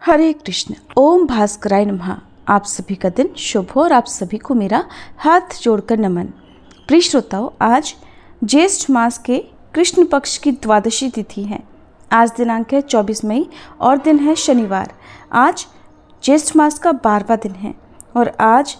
हरे कृष्ण। ओम भास्कराय नमः। आप सभी का दिन शुभ हो और आप सभी को मेरा हाथ जोड़कर नमन। प्रिय श्रोताओं, आज ज्येष्ठ मास के कृष्ण पक्ष की द्वादशी तिथि है। आज दिनांक है 24 मई और दिन है शनिवार। आज ज्येष्ठ मास का 12वां दिन है और आज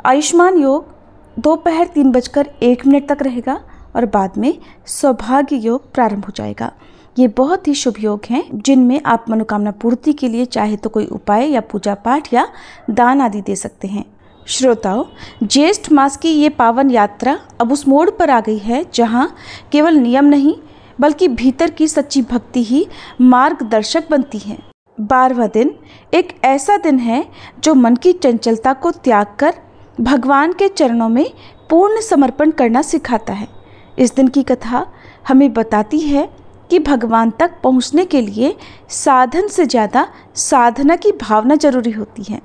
आयुष्मान योग दोपहर 3:01 तक रहेगा और बाद में सौभाग्य योग प्रारंभ हो जाएगा। ये बहुत ही शुभ योग हैं जिनमें आप मनोकामना पूर्ति के लिए चाहे तो कोई उपाय या पूजा पाठ या दान आदि दे सकते हैं। श्रोताओं, ज्येष्ठ मास की ये पावन यात्रा अब उस मोड़ पर आ गई है जहाँ केवल नियम नहीं बल्कि भीतर की सच्ची भक्ति ही मार्गदर्शक बनती है। 12वां दिन एक ऐसा दिन है जो मन की चंचलता को त्याग कर भगवान के चरणों में पूर्ण समर्पण करना सिखाता है। इस दिन की कथा हमें बताती है कि भगवान तक पहुंचने के लिए साधन से ज़्यादा साधना की भावना जरूरी होती है।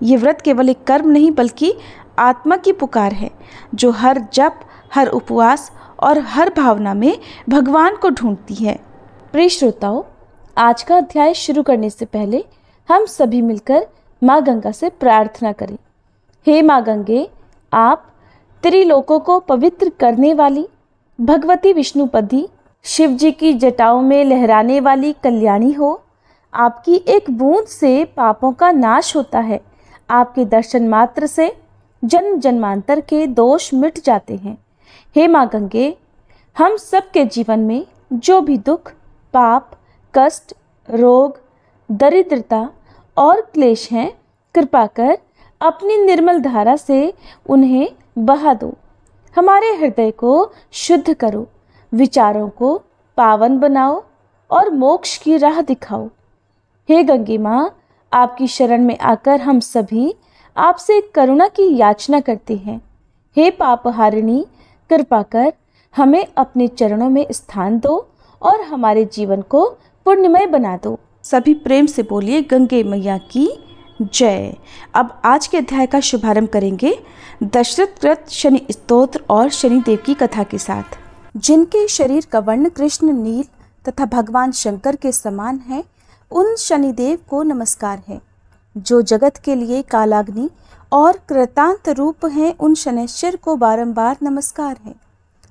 ये व्रत केवल एक कर्म नहीं बल्कि आत्मा की पुकार है जो हर जप, हर उपवास और हर भावना में भगवान को ढूंढती है। प्रिय श्रोताओं, आज का अध्याय शुरू करने से पहले हम सभी मिलकर माँ गंगा से प्रार्थना करें। हे माँ गंगे, आप त्रिलोकों को पवित्र करने वाली भगवती विष्णुपदी, शिव जी की जटाओं में लहराने वाली कल्याणी हो। आपकी एक बूंद से पापों का नाश होता है। आपके दर्शन मात्र से जन्म जन्मांतर के दोष मिट जाते हैं। हे माँ गंगे, हम सबके जीवन में जो भी दुख, पाप, कष्ट, रोग, दरिद्रता और क्लेश हैं, कृपा कर अपनी निर्मल धारा से उन्हें बहा दो। हमारे हृदय को शुद्ध करो, विचारों को पावन बनाओ और मोक्ष की राह दिखाओ। हे गंगे माँ, आपकी शरण में आकर हम सभी आपसे करुणा की याचना करते हैं। हे पापहारिणी, कृपा कर हमें अपने चरणों में स्थान दो और हमारे जीवन को पुण्यमय बना दो। सभी प्रेम से बोलिए गंगे मैया की जय। अब आज के अध्याय का शुभारंभ करेंगे दशरथ कृत शनि स्तोत्र और शनिदेव की कथा के साथ। जिनके शरीर का वर्ण कृष्ण नील तथा भगवान शंकर के समान है, उन शनिदेव को नमस्कार है। जो जगत के लिए कालाग्नि और कृतांत रूप हैं, उन शनैश्चर को बारंबार नमस्कार है।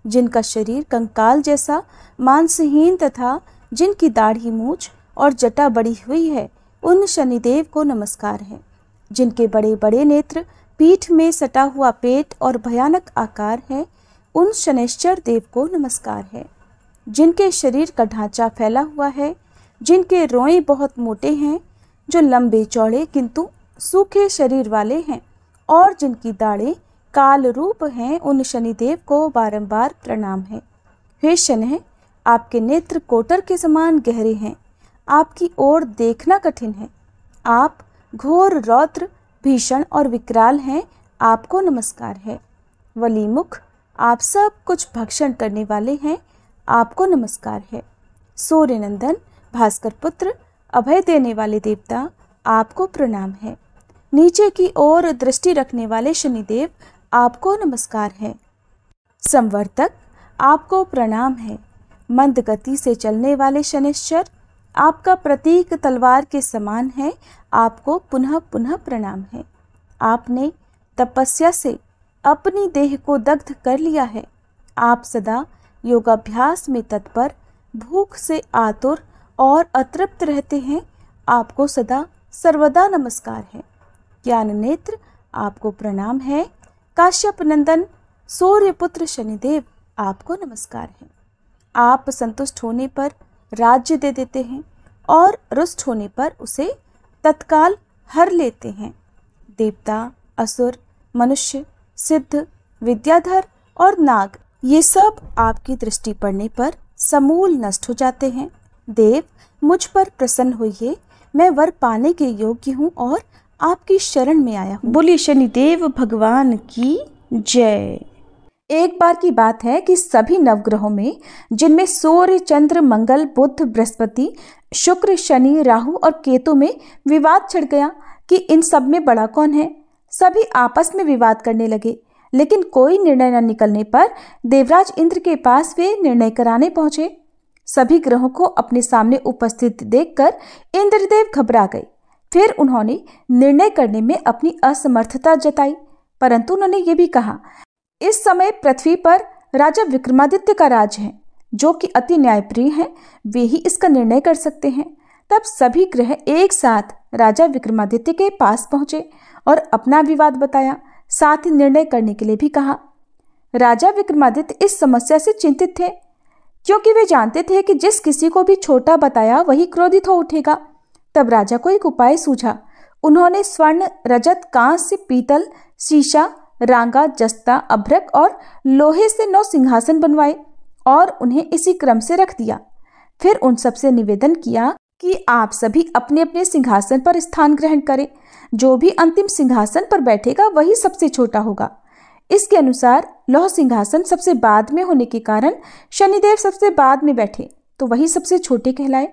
जिनका शरीर कंकाल जैसा मांसहीन तथा जिनकी दाढ़ी मूछ और जटा बड़ी हुई है, उन शनिदेव को नमस्कार है। जिनके बड़े बड़े नेत्र, पीठ में सटा हुआ पेट और भयानक आकार है, उन शनैश्चर देव को नमस्कार है। जिनके शरीर का ढांचा फैला हुआ है, जिनके रोएं बहुत मोटे हैं, जो लंबे चौड़े किंतु सूखे शरीर वाले हैं और जिनकी दाढ़ें काल रूप हैं, उन शनिदेव को बारंबार प्रणाम है। हे शनैः, आपके नेत्र कोटर के समान गहरे हैं। आपकी ओर देखना कठिन है। आप घोर रौद्र, भीषण और विकराल हैं। आपको नमस्कार है। वलीमुख, आप सब कुछ भक्षण करने वाले हैं। आपको नमस्कार है। सूर्य नंदन, भास्कर पुत्र, अभय देने वाले देवता, आपको प्रणाम है। नीचे की ओर दृष्टि रखने वाले शनिदेव, आपको नमस्कार है। संवर्तक, आपको प्रणाम है। मंद गति से चलने वाले शनैश्चर, आपका प्रतीक तलवार के समान है। आपको पुनः पुनः प्रणाम है। आपने तपस्या से अपनी देह को दग्ध कर लिया है। आप सदा योगाभ्यास में तत्पर, भूख से आतुर और अतृप्त रहते हैं। आपको सदा सर्वदा नमस्कार है। ज्ञान नेत्र, आपको प्रणाम है। काश्यप नंदन, सूर्यपुत्र शनिदेव, आपको नमस्कार है। आप संतुष्ट होने पर राज्य दे देते हैं और रुष्ट होने पर उसे तत्काल हर लेते हैं। देवता, असुर, मनुष्य, सिद्ध, विद्याधर और नाग, ये सब आपकी दृष्टि पड़ने पर समूल नष्ट हो जाते हैं। देव, मुझ पर प्रसन्न होइए। मैं वर पाने के योग्य हूँ और आपकी शरण में आया हूँ। बोलिए शनिदेव भगवान की जय। एक बार की बात है कि सभी नवग्रहों में, जिनमें सूर्य, चंद्र, मंगल, बुध, बृहस्पति, शुक्र, शनि, राहु और केतु में विवाद छिड़ गया कि इन सब में बड़ा कौन है। सभी आपस में विवाद करने लगे, लेकिन कोई निर्णय न निकलने पर देवराज इंद्र के पास वे निर्णय कराने पहुंचे। सभी ग्रहों को अपने सामने उपस्थित देखकर इंद्रदेव घबरा गए। फिर उन्होंने निर्णय करने में अपनी असमर्थता जताई, परंतु उन्होंने ये भी कहा, इस समय पृथ्वी पर राजा विक्रमादित्य का राज है, जो कि अति न्यायप्रिय हैं, वे ही इसका निर्णय कर सकते हैं। तब सभी ग्रह एक साथ राजा विक्रमादित्य के पास पहुंचे और अपना विवाद बताया, साथ ही निर्णय करने के लिए भी कहा। राजा विक्रमादित्य इस समस्या से चिंतित थे, क्योंकि वे जानते थे कि जिस किसी को भी छोटा बताया वही क्रोधित हो उठेगा। तब राजा को एक उपाय सूझा। उन्होंने स्वर्ण, रजत, कांस्य, पीतल, शीशा, रांगा, जस्ता, अभ्रक और लोहे से 9 सिंहासन बनवाए और उन्हें इसी क्रम से रख दिया। फिर उन सबसे निवेदन किया कि आप सभी अपने अपने सिंहासन पर स्थान ग्रहण करें। जो भी अंतिम सिंहासन पर बैठेगा वही सबसे छोटा होगा। इसके अनुसार लौह सिंहासन सबसे बाद में होने के कारण शनिदेव सबसे बाद में बैठे तो वही सबसे छोटे कहलाए।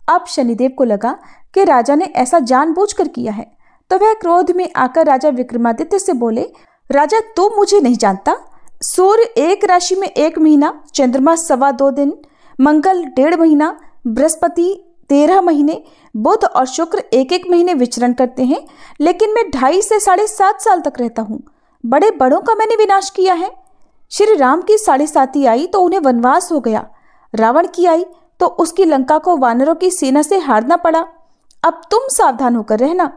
अब शनिदेव को लगा कि राजा ने ऐसा जानबूझकर किया है, तो वह क्रोध में आकर राजा विक्रमादित्य से बोले, राजा तू मुझे नहीं जानता। सूर्य 1 राशि में 1 महीना, चंद्रमा 2.25 दिन, मंगल 1.5 महीना, बृहस्पति 13 महीने, बुध और शुक्र 1-1 महीने विचरण करते हैं, लेकिन मैं 2.5 से 7.5 साल तक रहता हूँ। बड़े बड़ों का मैंने विनाश किया है। श्री राम की 7.5 आई तो उन्हें वनवास हो गया। रावण की आई तो उसकी लंका को वानरों की सेना से हारना पड़ा। अब तुम सावधान होकर रहना।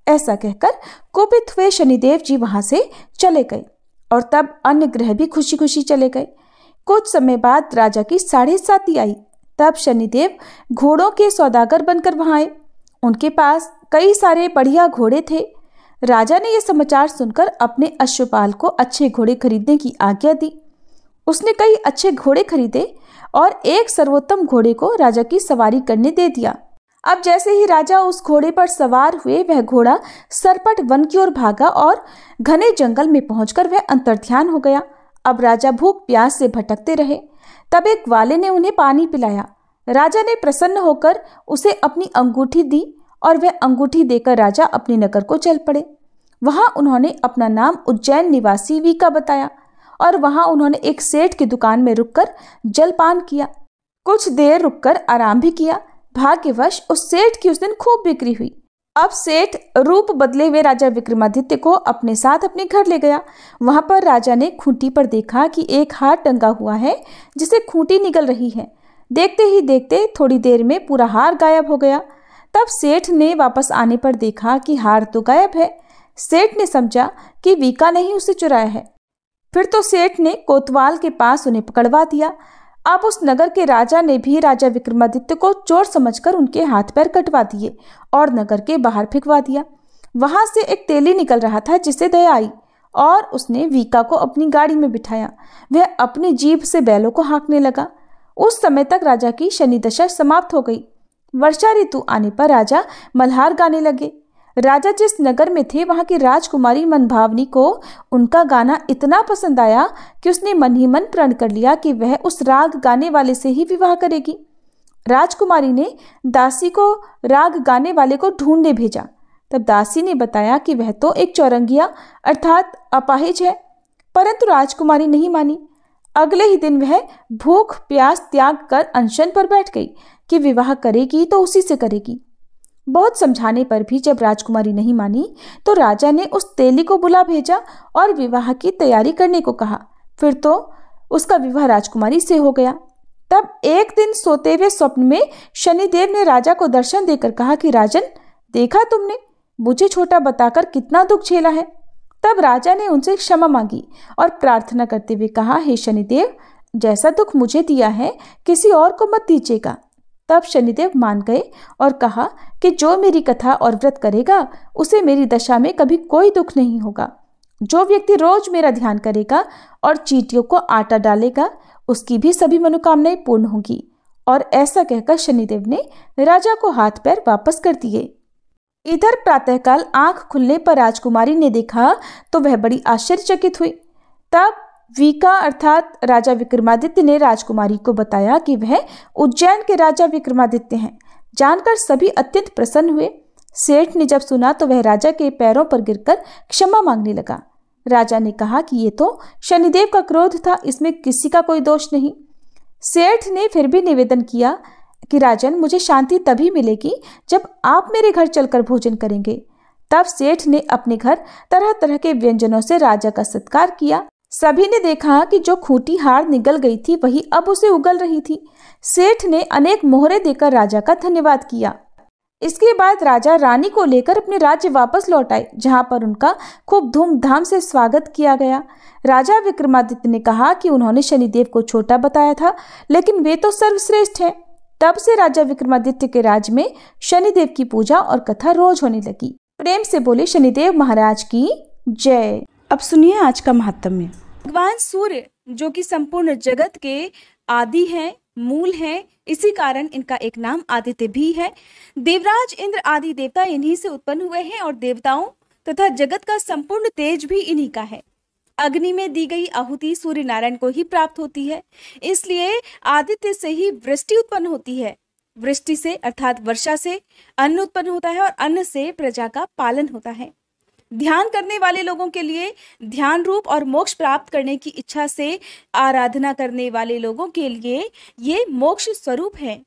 ऐसा कहकर कोपित हुए शनिदेव जी वहां से चले गए और तब अन्य ग्रह भी खुशी खुशी चले गए। कुछ समय बाद राजा की 7.5 आई। तब शनिदेव घोड़ों के सौदागर बनकर वहां आए। उनके पास कई सारे बढ़िया घोड़े थे। राजा ने यह समाचार सुनकर अपने अश्वपाल को अच्छे घोड़े खरीदने की आज्ञा दी। उसने कई अच्छे घोड़े खरीदे और एक सर्वोत्तम घोड़े को राजा की सवारी करने दे दिया। अब जैसे ही राजा उस घोड़े पर सवार हुए, वह घोड़ा सरपट वन की ओर भागा और घने जंगल में पहुंचकर वह अंतर्ध्यान हो गया। अब राजा भूख प्यास से भटकते रहे। तब एक ग्वाले ने उन्हें पानी पिलाया। राजा ने प्रसन्न होकर उसे अपनी अंगूठी दी और वह अंगूठी देकर राजा अपने नगर को चल पड़े। वहां उन्होंने अपना नाम उज्जैन निवासी वीका बताया और वहां उन्होंने एक सेठ की दुकान में रुककर जलपान किया। कुछ देर रुककर आराम भी किया। भाग्यवश उस सेठ की उस दिन खूब बिक्री हुई। अब सेठ रूप बदले हुए राजा विक्रमादित्य को अपने साथ अपने घर ले गया। वहां पर राजा ने खूंटी पर देखा कि एक हार टंगा हुआ है जिसे खूंटी निगल रही है। देखते ही देखते थोड़ी देर में पूरा हार गायब हो गया। तब सेठ ने वापस आने पर देखा कि हार तो गायब है। सेठ ने समझा कि वीका ने ही उसे चुराया है। फिर तो सेठ ने कोतवाल के पास उन्हें पकड़वा दिया। अब उस नगर के राजा ने भी राजा विक्रमादित्य को चोर समझकर उनके हाथ पैर कटवा दिए और नगर के बाहर फेंकवा दिया। वहां से एक तेली निकल रहा था जिसे दया आई और उसने वीका को अपनी गाड़ी में बिठाया। वह अपनी जीभ से बैलों को हाँकने लगा। उस समय तक राजा की शनि दशा समाप्त हो गई। वर्षा ऋतु आने पर राजा मल्हार गाने लगे। राजा जिस नगर में थे वहां की राजकुमारी मनभावनी को उनका गाना इतना पसंद आया कि उसने मन ही मन प्रण कर लिया कि वह उस राग गाने वाले से ही विवाह करेगी। राजकुमारी ने दासी को राग गाने वाले को ढूंढने भेजा। तब दासी ने बताया कि वह तो एक चौरंगिया अर्थात अपाहिज है, परंतु राजकुमारी नहीं मानी। अगले ही दिन वह भूख प्यास त्याग कर अनशन पर बैठ गई कि विवाह करेगी तो उसी से करेगी। बहुत समझाने पर भी जब राजकुमारी नहीं मानी तो राजा ने उस तेली को बुला भेजा और विवाह की तैयारी करने को कहा। फिर तो उसका विवाह राजकुमारी से हो गया। तब एक दिन सोते हुए स्वप्न में शनिदेव ने राजा को दर्शन देकर कहा कि राजन, देखा तुमने मुझे छोटा बताकर कितना दुख झेला है। तब राजा ने उनसे क्षमा मांगी और प्रार्थना करते हुए कहा, हे शनिदेव, जैसा दुख मुझे दिया है किसी और को मत दीजिएगा। तब शनिदेव मान गए और कहा कि जो मेरी कथा और व्रत करेगा उसे मेरी दशा में कभी कोई दुख नहीं होगा। जो व्यक्ति रोज मेरा ध्यान करेगा और चींटियों को आटा डालेगा उसकी भी सभी मनोकामनाएं पूर्ण होंगी। और ऐसा कहकर शनिदेव ने राजा को हाथ पैर वापस कर दिए। इधर प्रातःकाल आंख खुलने पर राजकुमारी ने देखा तो वह बड़ी आश्चर्यचकित हुई। तब वीका अर्थात राजा विक्रमादित्य ने राजकुमारी को बताया कि वह उज्जैन के राजा विक्रमादित्य हैं। जानकर सभी अत्यंत प्रसन्न हुए। सेठ ने जब सुना तो वह राजा के पैरों पर गिरकर क्षमा मांगने लगा। राजा ने कहा कि ये तो शनिदेव का क्रोध था, इसमें किसी का कोई दोष नहीं। सेठ ने फिर भी निवेदन किया कि राजन, मुझे शांति तभी मिलेगी जब आप मेरे घर चलकर भोजन करेंगे। तब सेठ ने अपने घर तरह तरह के व्यंजनों से राजा का सत्कार किया। सभी ने देखा कि जो खूंटी हार निगल गई थी वही अब उसे उगल रही थी। सेठ ने अनेक मोहरे देकर राजा का धन्यवाद किया। इसके बाद राजा रानी को लेकर अपने राज्य वापस लौट आए, जहां पर उनका खूब धूमधाम से स्वागत किया गया। राजा विक्रमादित्य ने कहा कि उन्होंने शनिदेव को छोटा बताया था, लेकिन वे तो सर्वश्रेष्ठ हैं। तब से राजा विक्रमादित्य के राज्य में शनिदेव की पूजा और कथा रोज होने लगी। प्रेम से बोले शनिदेव महाराज की जय। अब सुनिए आज का महात्म्य। भगवान सूर्य जो कि संपूर्ण जगत के आदि हैं, मूल हैं, इसी कारण इनका एक नाम आदित्य भी है। देवराज इंद्र आदि देवता इन्हीं से उत्पन्न हुए हैं और देवताओं तथा जगत का संपूर्ण तेज भी इन्हीं का है। अग्नि में दी गई आहुति सूर्य नारायण को ही प्राप्त होती है, इसलिए आदित्य से ही वृष्टि उत्पन्न होती है। वृष्टि से अर्थात वर्षा से अन्न उत्पन्न होता है और अन्न से प्रजा का पालन होता है। ध्यान करने वाले लोगों के लिए ध्यान रूप और मोक्ष प्राप्त करने की इच्छा से आराधना करने वाले लोगों के लिए ये मोक्ष स्वरूप है।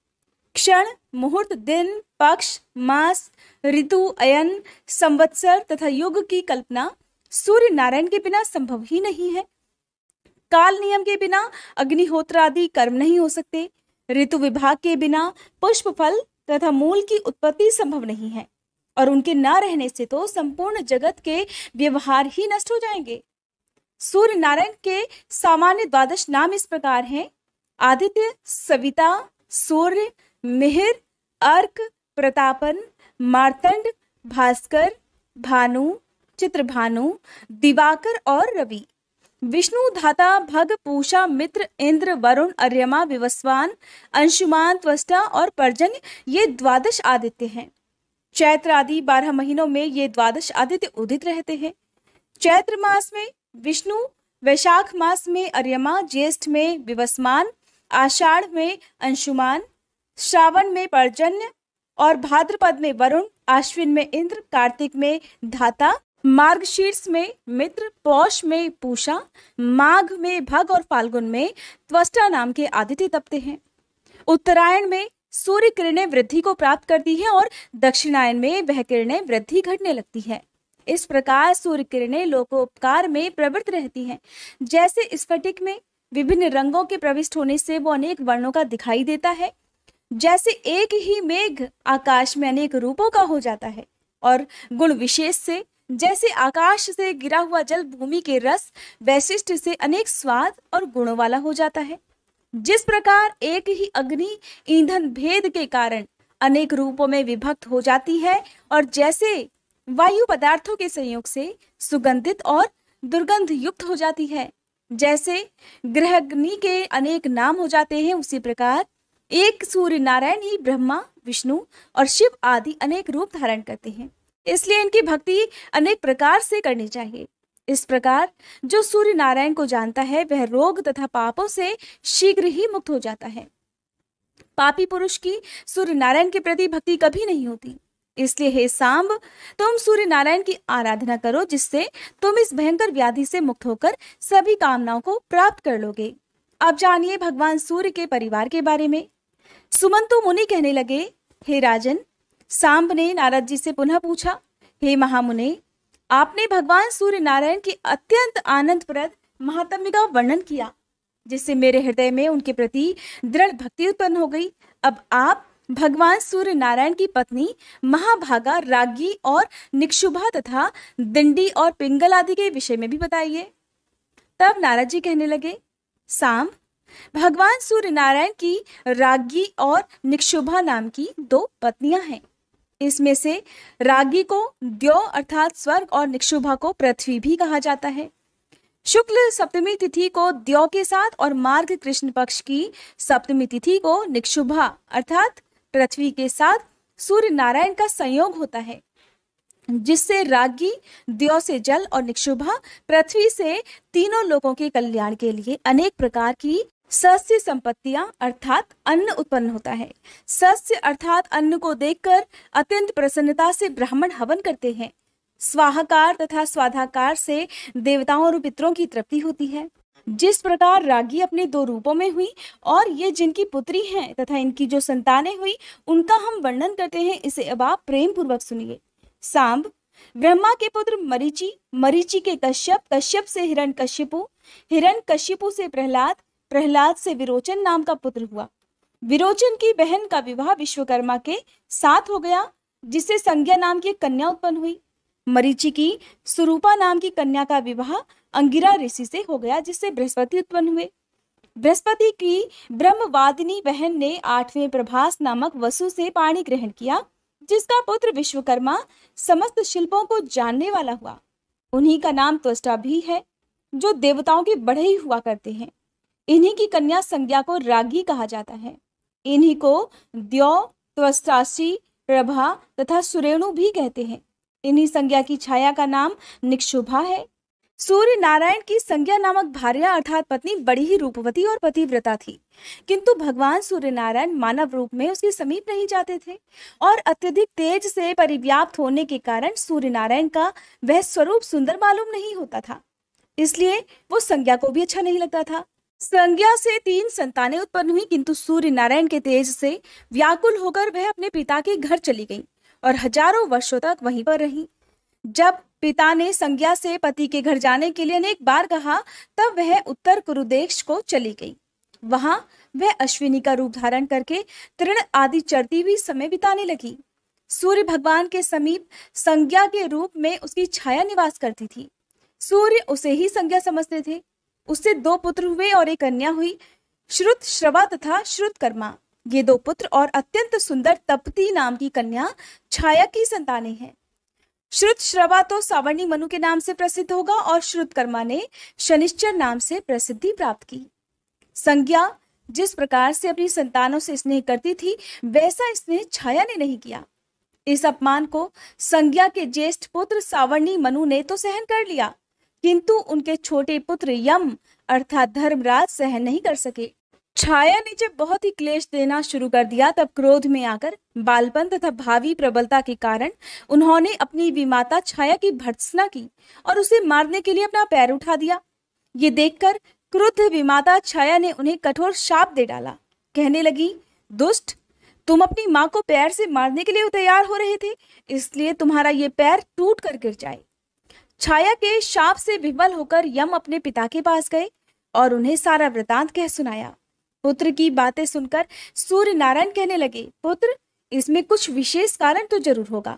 क्षण, मुहूर्त, दिन, पक्ष, मास, ऋतु, अयन, संवत्सर तथा युग की कल्पना सूर्य नारायण के बिना संभव ही नहीं है। काल नियम के बिना अग्निहोत्र आदि कर्म नहीं हो सकते। ऋतु विभाग के बिना पुष्प, फल तथा मूल की उत्पत्ति संभव नहीं है और उनके न रहने से तो संपूर्ण जगत के व्यवहार ही नष्ट हो जाएंगे। सूर्य नारायण के सामान्य 12 नाम इस प्रकार हैं: आदित्य, सविता, सूर्य, मिहिर, अर्क, प्रतापन, मार्तंड, भास्कर, भानु, चित्रभानु, दिवाकर और रवि। विष्णु, धाता, भग, पूषा, मित्र, इंद्र, वरुण, अर्यमा, विवस्वान, अंशुमान, त्वष्टा और पर्जन्य ये 12 आदित्य हैं। चैत्र आदि 12 महीनों में ये 12 आदित्य उदित रहते हैं। चैत्र मास में विष्णु, वैशाख मास में अर्यमा, ज्येष्ठ में विवस्वान, आषाढ़ में अंशुमान, श्रावण में पर्जन्य और भाद्रपद में वरुण, आश्विन में इंद्र, कार्तिक में धाता, मार्गशीर्ष में मित्र, पौष में पूषा, माघ में भग और फाल्गुन में त्वष्टा नाम के आदित्य तपते हैं। उत्तरायण में सूर्य किरणें वृद्धि को प्राप्त करती हैं और दक्षिणायन में वह किरणें वृद्धि घटने लगती है। इस प्रकार सूर्य किरणें लोकोपकार में प्रवृत्त रहती हैं। जैसे स्फटिक में विभिन्न रंगों के प्रविष्ट होने से वो अनेक वर्णों का दिखाई देता है, जैसे एक ही मेघ आकाश में अनेक रूपों का हो जाता है, और गुण विशेष से जैसे आकाश से गिरा हुआ जल भूमि के रस वैशिष्ट से अनेक स्वाद और गुणों वाला हो जाता है। जिस प्रकार एक ही अग्नि ईंधन भेद के कारण अनेक रूपों में विभक्त हो जाती है, और जैसे वायु पदार्थों के संयोग से सुगंधित और दुर्गंध युक्त हो जाती है, जैसे ग्रहाग्नि के अनेक नाम हो जाते हैं, उसी प्रकार एक सूर्य नारायण ही ब्रह्मा, विष्णु और शिव आदि अनेक रूप धारण करते हैं। इसलिए इनकी भक्ति अनेक प्रकार से करनी चाहिए। इस प्रकार जो सूर्य नारायण को जानता है वह रोग तथा पापों से शीघ्र ही मुक्त हो जाता है। पापी पुरुष की सूर्य नारायण के प्रति भक्ति कभी नहीं होती। इसलिए हे सांब, तुम सूर्य नारायण की आराधना करो, जिससे तुम इस भयंकर व्याधि से मुक्त होकर सभी कामनाओं को प्राप्त कर लोगे। अब जानिए भगवान सूर्य के परिवार के बारे में। सुमंतु मुनि कहने लगे, हे राजन, सांब ने नारद जी से पुनः पूछा, हे महामुने, आपने भगवान सूर्य नारायण की अत्यंत आनंदप्रद महात्म्य का वर्णन किया, जिससे मेरे हृदय में उनके प्रति दृढ़ भक्ति उत्पन्न हो गई। अब आप भगवान सूर्य नारायण की पत्नी महाभागा, राज्ञी और निक्षुभा तथा दिंडी और पिंगल आदि के विषय में भी बताइए। तब नारद जी कहने लगे, सांब, भगवान सूर्य नारायण की राज्ञी और निक्षुभा नाम की 2 पत्नियां हैं। इसमें से राज्ञी को द्यौ अर्थात स्वर्ग और निक्षुभा को पृथ्वी भी कहा जाता है। शुक्ल सप्तमी तिथि को द्यौ के साथ और मार्ग कृष्ण पक्ष की सप्तमी तिथि को निक्षुभा अर्थात पृथ्वी के साथ सूर्य नारायण का संयोग होता है, जिससे राज्ञी द्यौ से जल और निक्षुभा पृथ्वी से तीनों लोगों के कल्याण के लिए अनेक प्रकार की सस्य संपत्तियां अर्थात अन्न उत्पन्न होता है। सस्य अर्थात अन्न को देखकर अत्यंत प्रसन्नता से ब्राह्मण हवन करते हैं। स्वाहाकार तथा स्वाधाकार से देवताओं और पितरों की तृप्ति होती है। जिस प्रकार रागी अपने दो रूपों में हुई और ये जिनकी पुत्री हैं तथा इनकी जो संतानें हुई उनका हम वर्णन करते हैं, इसे अब आप प्रेम पूर्वक सुनिए। सांब, ब्रह्मा के पुत्र मरीचि, मरीचि के कश्यप, कश्यप से हिरण्यकशिपु, हिरण्यकशिपु से प्रहलाद, प्रहलाद से विरोचन नाम का पुत्र हुआ। विरोचन की बहन का विवाह विश्वकर्मा के साथ हो गया, जिससे संज्ञा नाम की कन्या उत्पन्न हुई। मरीचि की सुरूपा नाम की कन्या का विवाह अंगिरा ऋषि से हो गया, जिससे बृहस्पति उत्पन्न हुए। बृहस्पति की ब्रह्मवादिनी बहन ने 8वें प्रभास नामक वसु से पाणी ग्रहण किया, जिसका पुत्र विश्वकर्मा समस्त शिल्पों को जानने वाला हुआ। उन्हीं का नाम त्वष्टा भी है, जो देवताओं के बड़े ही हुआ करते हैं। इन्हीं की कन्या संज्ञा को रागी कहा जाता है। इन्हीं को द्यौ, त्वष्टासी, प्रभा तथा सुरेणु भी कहते हैं। इन्हीं संज्ञा की छाया का नाम निक्षुभा है। सूर्य नारायण की संज्ञा नामक भार्या अर्थात पत्नी बड़ी ही रूपवती और पतिव्रता थी, किंतु भगवान सूर्य नारायण मानव रूप में उसके समीप नहीं जाते थे और अत्यधिक तेज से परिव्याप्त होने के कारण सूर्य नारायण का वह स्वरूप सुंदर मालूम नहीं होता था, इसलिए वो संज्ञा को भी अच्छा नहीं लगता था। संज्ञा से 3 संतानें उत्पन्न हुई, किंतु सूर्य नारायण के तेज से व्याकुल होकर वह अपने पिता के घर चली गई और हजारों वर्षों तक वहीं पर रही। जब पिता ने संज्ञा से पति के घर जाने के लिए अनेक बार कहा, तब वह उत्तर कुरुदेश को चली गई। वहां वह अश्विनी का रूप धारण करके तृण आदि चरती हुई समय बिताने लगी। सूर्य भगवान के समीप संज्ञा के रूप में उसकी छाया निवास करती थी। सूर्य उसे ही संज्ञा समझते थे। उससे 2 पुत्र हुए और एक कन्या हुई, श्रुत श्रवा तथा श्रुतकर्मा। ये 2 पुत्र और अत्यंत सुंदर तपती नाम की कन्या छाया की संतानें हैं। श्रुत श्रवा तो सावर्णी मनु के नाम से प्रसिद्ध होगा और श्रुतकर्मा ने शनिश्चर नाम से प्रसिद्धि प्राप्त की। संज्ञा जिस प्रकार से अपनी संतानों से स्नेह करती थी, वैसा स्नेह छाया ने नहीं किया। इस अपमान को संज्ञा के ज्येष्ठ पुत्र सावर्णी मनु ने तो सहन कर लिया, किंतु उनके छोटे पुत्र यम अर्थात धर्मराज सहन नहीं कर सके। छाया ने जब बहुत ही क्लेश देना शुरू कर दिया, तब क्रोध में आकर बालपन तथा भावी प्रबलता के कारण उन्होंने अपनी विमाता छाया की भर्त्सना की और उसे मारने के लिए अपना पैर उठा दिया। ये देखकर क्रुद्ध विमाता छाया ने उन्हें कठोर शाप दे डाला। कहने लगी, दुष्ट, तुम अपनी माँ को पैर से मारने के लिए तैयार हो रहे थे, इसलिए तुम्हारा ये पैर टूट कर गिर जाए। छाया के शाप से विवल होकर यम अपने पिता के पास गए और उन्हें सारा वृतांत कह सुनाया। पुत्र की बातें सुनकर सूर्य नारायण कहने लगे, पुत्र, इसमें कुछ विशेष कारण तो जरूर होगा,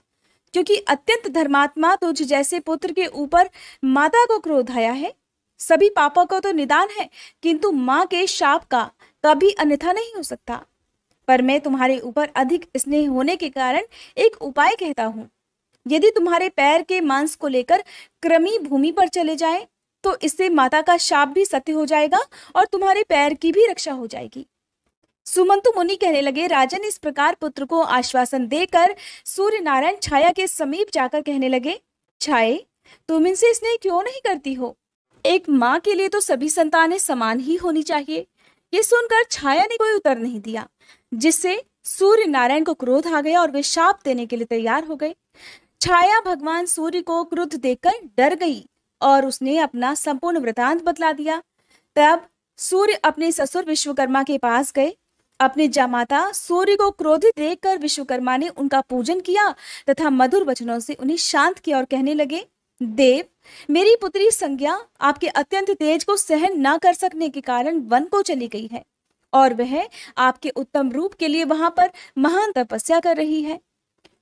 क्योंकि अत्यंत धर्मात्मा तुझ जैसे पुत्र के ऊपर माता को क्रोध आया है। सभी पापों का तो निदान है, किंतु माँ के शाप का कभी अन्यथा नहीं हो सकता। पर मैं तुम्हारे ऊपर अधिक स्नेह होने के कारण एक उपाय कहता हूँ। यदि तुम्हारे पैर के मांस को लेकर कृमि भूमि पर चले जाए, तो इससे माता का शाप भी सत्य हो जाएगा और तुम्हारे पैर की भी रक्षा हो जाएगी। सुमंतु मुनि कहने लगे, राजन, इस प्रकार पुत्र को आश्वासन देकर सूर्य नारायण छाया के समीप जाकर कहने लगे, छाये, तुम इनसे स्नेह क्यों नहीं करती हो? एक माँ के लिए तो सभी संतानें समान ही होनी चाहिए। ये सुनकर छाया ने कोई उत्तर नहीं दिया, जिससे सूर्य नारायण को क्रोध आ गया और वे शाप देने के लिए तैयार हो गए। छाया भगवान सूर्य को क्रुद्ध देखकर डर गई और उसने अपना संपूर्ण वृतांत बतला दिया। तब सूर्य अपने ससुर विश्वकर्मा के पास गए। अपने जामाता सूर्य को क्रोधित देखकर विश्वकर्मा ने उनका पूजन किया तथा मधुर वचनों से उन्हें शांत किया और कहने लगे, देव, मेरी पुत्री संज्ञा आपके अत्यंत तेज को सहन न कर सकने के कारण वन को चली गई है और वह आपके उत्तम रूप के लिए वहां पर महान तपस्या कर रही है।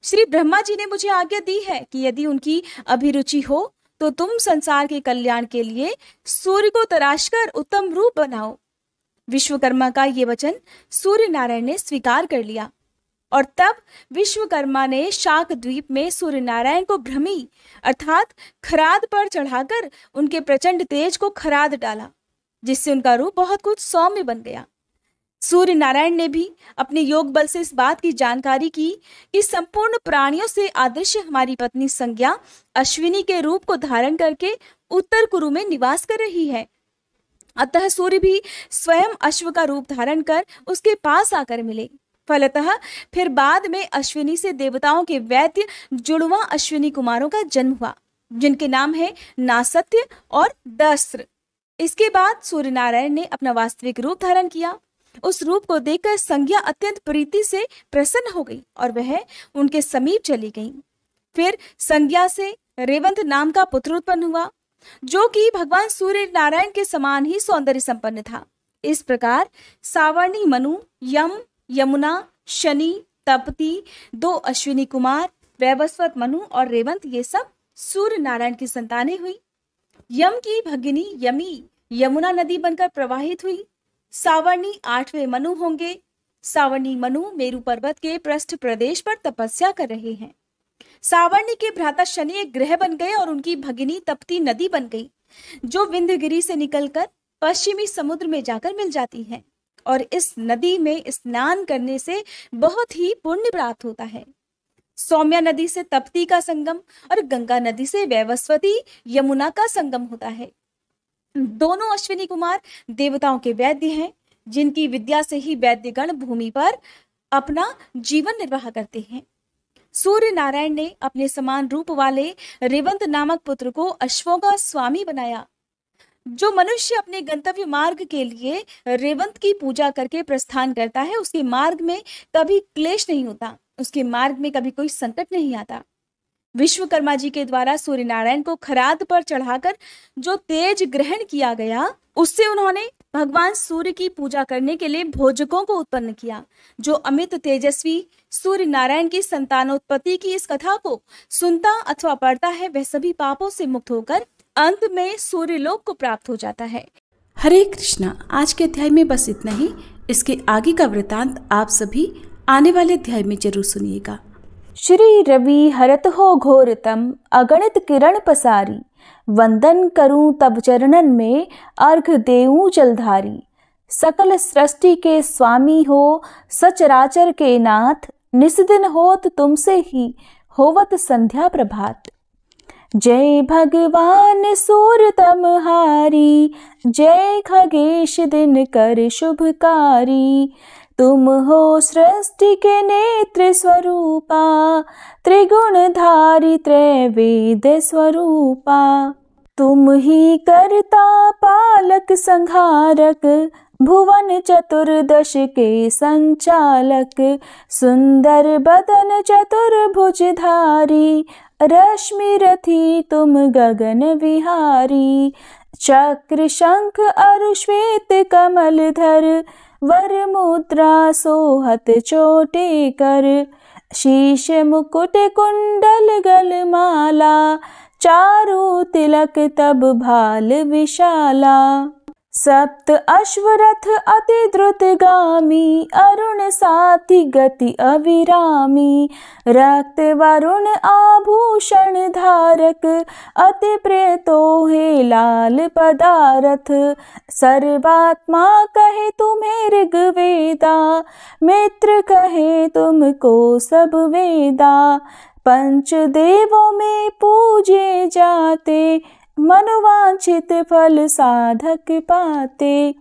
श्री ब्रह्मा जी ने मुझे आज्ञा दी है कि यदि उनकी अभिरुचि हो तो तुम संसार के कल्याण के लिए सूर्य को तराशकर उत्तम रूप बनाओ। विश्वकर्मा का ये वचन सूर्य नारायण ने स्वीकार कर लिया और तब विश्वकर्मा ने शाक द्वीप में सूर्य नारायण को भ्रमी अर्थात खराद पर चढ़ाकर उनके प्रचंड तेज को खराद डाला, जिससे उनका रूप बहुत कुछ सौम्य बन गया। सूर्य नारायण ने भी अपने योग बल से इस बात की जानकारी की कि संपूर्ण प्राणियों से आदर्श हमारी पत्नी संज्ञा अश्विनी के रूप को धारण करके उत्तर कुरु में निवास कर रही है। अतः सूर्य भी स्वयं अश्व का रूप धारण कर उसके पास आकर मिले। फलतः फिर बाद में अश्विनी से देवताओं के वैद्य जुड़वा अश्विनी कुमारों का जन्म हुआ, जिनके नाम है नासत्य और दस्र। इसके बाद सूर्य नारायण ने अपना वास्तविक रूप धारण किया। उस रूप को देखकर संज्ञा अत्यंत प्रीति से प्रसन्न हो गई और वह उनके समीप चली गई। फिर संज्ञा से रेवंत नाम का पुत्र उत्पन्न हुआ, जो कि भगवान सूर्य नारायण के समान ही सौंदर्य संपन्न था। इस प्रकार सावर्णी मनु, यम, यमुना, शनि, तपती, 2 अश्विनी कुमार, वैवस्वत मनु और रेवंत, ये सब सूर्य नारायण की संतानें हुई। यम की भगिनी यमी यमुना नदी बनकर प्रवाहित हुई। सावर्णी 8वें मनु होंगे। सावर्णी मनु मेरु पर्वत के पृष्ठ प्रदेश पर तपस्या कर रहे हैं। सावर्णी के भ्राता शनि एक ग्रह बन गए और उनकी भगिनी तपती नदी बन गई, जो विंध्यगिरि से निकलकर पश्चिमी समुद्र में जाकर मिल जाती है। और इस नदी में स्नान करने से बहुत ही पुण्य प्राप्त होता है। सौम्या नदी से तप्ती का संगम और गंगा नदी से वैवस्वती यमुना का संगम होता है। दोनों अश्विनी कुमार देवताओं के वैद्य हैं, जिनकी विद्या से ही वैद्यगण भूमि पर अपना जीवन निर्वाह करते हैं। सूर्य नारायण ने अपने समान रूप वाले रेवंत नामक पुत्र को अश्वों का स्वामी बनाया। जो मनुष्य अपने गंतव्य मार्ग के लिए रेवंत की पूजा करके प्रस्थान करता है, उसके मार्ग में कभी क्लेश नहीं होता, उसके मार्ग में कभी कोई संकट नहीं आता। विश्वकर्मा जी के द्वारा सूर्य नारायण को खराद पर चढ़ाकर जो तेज ग्रहण किया गया, उससे उन्होंने भगवान सूर्य की पूजा करने के लिए भोजकों को उत्पन्न किया। जो अमित तेजस्वी सूर्य नारायण की संतानोत्पत्ति की इस कथा को सुनता अथवा पढ़ता है, वह सभी पापों से मुक्त होकर अंत में सूर्य लोक को प्राप्त हो जाता है। हरे कृष्णा। आज के अध्याय में बस इतना ही। इसके आगे का वृतांत आप सभी आने वाले अध्याय में जरूर सुनिएगा। श्री रवि हरत हो घोरतम अगणित किरण पसारी, वंदन करूं तब चरणन में अर्घ देऊं जलधारी। सकल सृष्टि के स्वामी हो सचराचर के नाथ, निस्दिन होत तुमसे ही होवत संध्या प्रभात। जय भगवान सूरतमहारी, जय खगेश दिन कर शुभकारी। तुम हो सृष्टि के नेत्र स्वरूपा, त्रिगुणधारी त्रैवेद स्वरूपा। तुम ही करता पालक संहारक, भुवन चतुर्दश के संचालक। सुंदर बदन चतुर्भुजधारी, रश्मि रथी तुम गगन विहारी। चक्र शंख अरु श्वेत कमलधर, वर मुद्रा सोहत चोटे कर। शीश मुकुट कुंडल गलमाला, चारु तिलक तब भाल विशाला। सप्त अश्वरथ अति द्रुतगामी, अरुण साथी गति अविरामी। रक्त वरुण आभूषण धारक, अति प्रिय तोहे लाल पदारथ। सर्वात्मा कहे तुम्हें ऋग्वेदा, मित्र कहे तुमको सब वेदा। पंच देवों में पूजे जाते, मनोवांछित फल साधक पाते।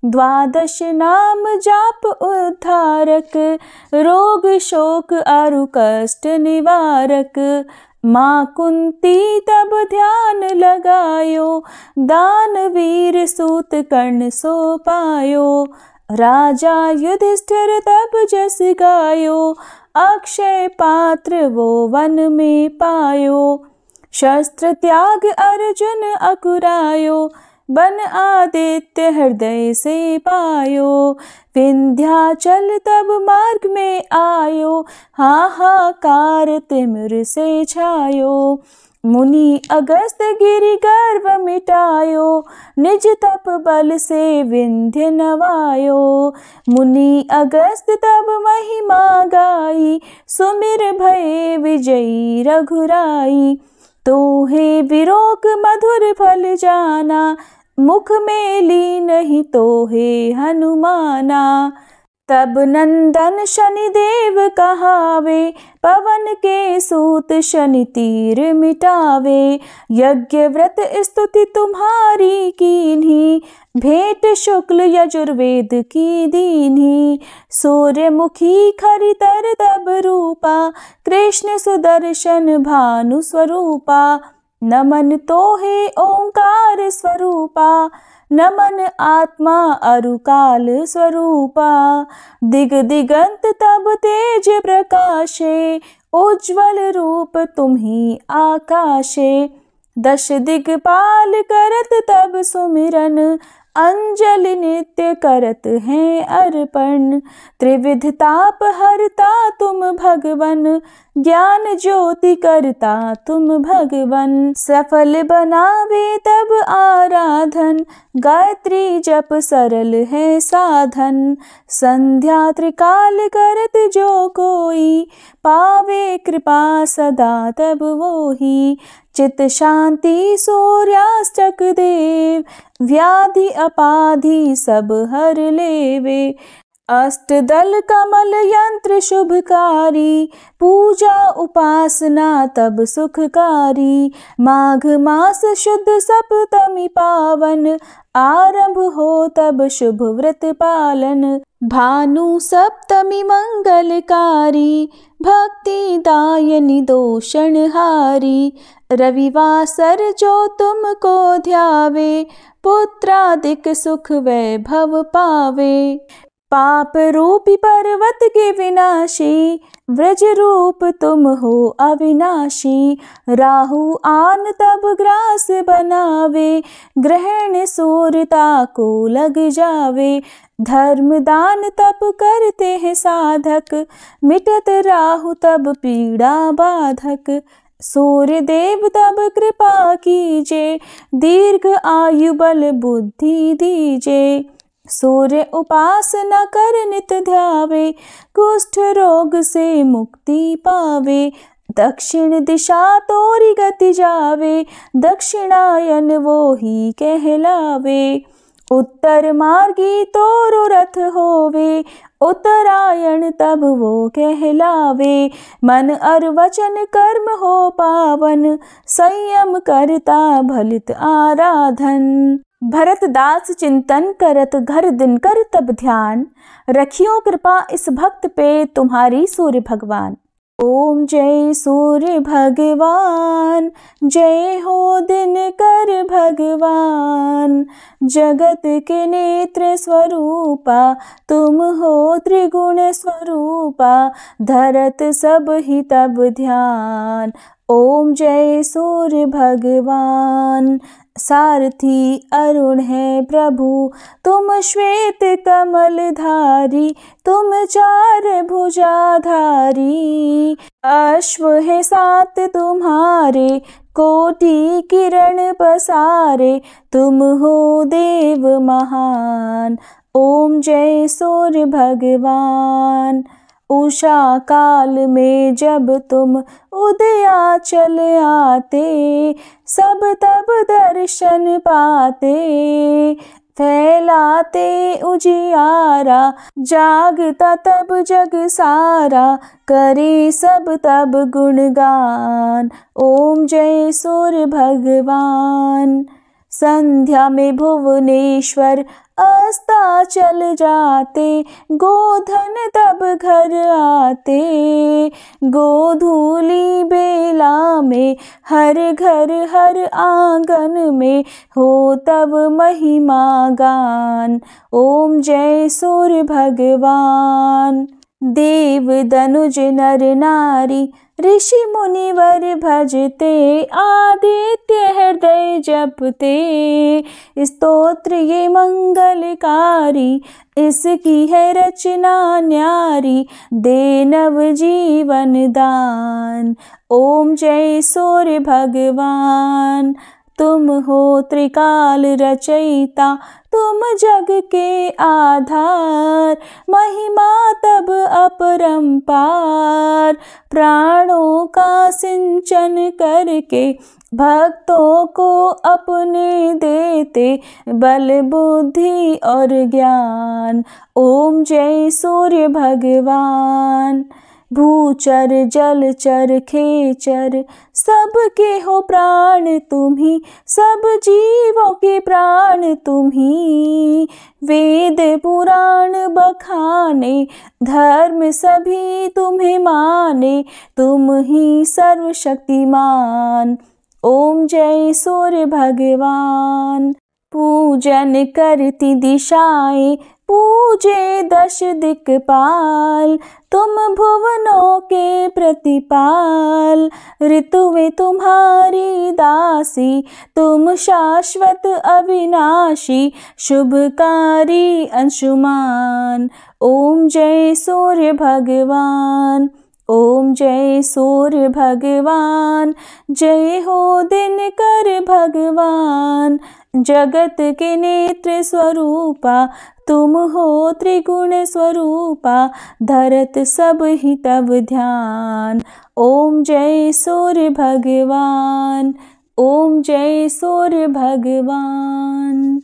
द्वादश नाम जाप उद्धारक, रोग शोक अरु कष्ट निवारक। माँ कुंती तब ध्यान लगायो, दानवीर सूत कर्ण सो पायो। राजा युधिष्ठिर तब जस गायो, अक्षय पात्र वो वन में पायो। शस्त्र त्याग अर्जुन अकुरायो, बन आदित्य हृदय से पायो। विंध्याचल तब मार्ग में आयो, हाहाकार तिमिर से छायो। मुनि अगस्त गिरि गर्व मिटायो, निज तप बल से विंध्य नवायो। मुनि अगस्त तब महिमा गाई, सुमिर भये विजयी रघुराई। तोहे विरोक मधुर फल जाना, मुख में ली नहीं तोहे हनुमाना। तब नंदन शनिदेव कहावे, पवन के सूत शनि तीर मिटावे। यज्ञ व्रत स्तुति तुम्हारी कीन्ही, भेंट शुक्ल यजुर्वेद की दीन्ही। सूर्यमुखी खरितर तब रूपा, कृष्ण सुदर्शन भानु स्वरूपा। नमन तोहे ओंकार स्वरूपा, नमन आत्मा अरुकाल स्वरूपा। दिग दिगंत तब तेज प्रकाशे, उज्ज्वल रूप तुम्ही आकाशे। दश दिगपाल करत तब सुमिरन, अंजलि नित्य करत हैं अर्पण। त्रिविध ताप हरता तुम भगवन, ज्ञान ज्योति करता तुम भगवन। सफल बनावे तब आराधन, गायत्री जप सरल है साधन। संध्या त्रिकाल करत जो कोई, पावे कृपा सदा तब वोही। चित शांति सूर्यास्तक देव, व्याधि अपाधि सब हर लेवे। अष्टदल कमल यंत्र शुभकारी, पूजा उपासना तब सुखकारी। माघ मास शुद्ध सप्तमी पावन, आरंभ हो तब शुभ व्रत पालन। भानु सप्तमी मंगलकारी, भक्ति दायनी दोषणहारी। रविवासर जो तुमको ध्यावे, पुत्रादिक सुख वैभव पावे। पाप रूपी पर्वत के विनाशी, व्रज रूप तुम हो अविनाशी। राहु आन तब ग्रास बनावे, ग्रहण सूर्यता को लग जावे। धर्म दान तप करते हैं साधक, मिटत राहु तब पीड़ा बाधक। सूर्य देव तब कृपा कीजे, दीर्घ आयु बल बुद्धि दीजे। सूर्य उपासना कर नित ध्यावे, कुष्ठ रोग से मुक्ति पावे। दक्षिण दिशा तोरी गति जावे, दक्षिणायन वो ही कहलावे। उत्तर मार्गी तोरो रथ होवे, उत्तरायण तब वो कहलावे। मन और वचन कर्म हो पावन, संयम करता भलित आराधन। भरत दास चिंतन करत घर दिन कर तब ध्यान, रखियो कृपा इस भक्त पे तुम्हारी सूर्य भगवान। ओम जय सूर्य भगवान, जय हो दिनकर भगवान। जगत के नेत्र स्वरूपा, तुम हो त्रिगुण स्वरूपा। धरत सब ही तब ध्यान, ओम जय सूर्य भगवान। सारथी अरुण है प्रभु, तुम श्वेत कमल धारी। तुम चार भुजाधारी, अश्व है सात तुम्हारे। कोटि किरण पसारे, तुम हो देव महान। ओम जय सूर्य भगवान। उषा काल में जब तुम उदयाचल आते, सब तब दर्शन पाते। फैलाते उजियारा, जागता तब जग सारा। करे सब तब गुणगान, ओम जय सूर्य भगवान। संध्या में भुवनेश्वर अस्ताचल जाते। गोधन तब घर आते, गोधूली बेला में। हर घर हर आंगन में, हो तब महिमा गान। ओम जय सूर्य भगवान। देव दनुज नर नारी, ऋषि मुनिवर भजते। आदित्य हृदय जपते, स्तोत्र ये मंगलकारी। इसकी है रचना न्यारी, दे नव जीवन दान। ओम जय सूर्य भगवान। तुम हो त्रिकाल रचयिता, तुम जग के आधार। महिमा तब अपरंपार, प्राणों का सिंचन करके। भक्तों को अपने देते, बल बुद्धि और ज्ञान। ओम जय सूर्य भगवान। भूचर जलचर खेचर, सबके हो प्राण तुम्ही। सब जीवों के प्राण तुम्ही। वेद पुराण बखाने, धर्म सभी तुम्हें माने। तुम ही सर्वशक्तिमान, ओम जय सूर्य भगवान। पूजन करती दिशाएं पूजे दश दिक्पाल, तुम भुवनों के प्रतिपाल। ऋतुएं तुम्हारी दासी, तुम शाश्वत अविनाशी, शुभकारी अंशुमान। ओम जय सूर्य भगवान। ओम जय सूर्य भगवान। जय हो दिनकर भगवान। जगत के नेत्र स्वरूपा, तुम हो त्रिगुण स्वरूपा, धरत सब ही तब ध्यान। ओम जय सूर्य भगवान। ओम जय सूर्य भगवान।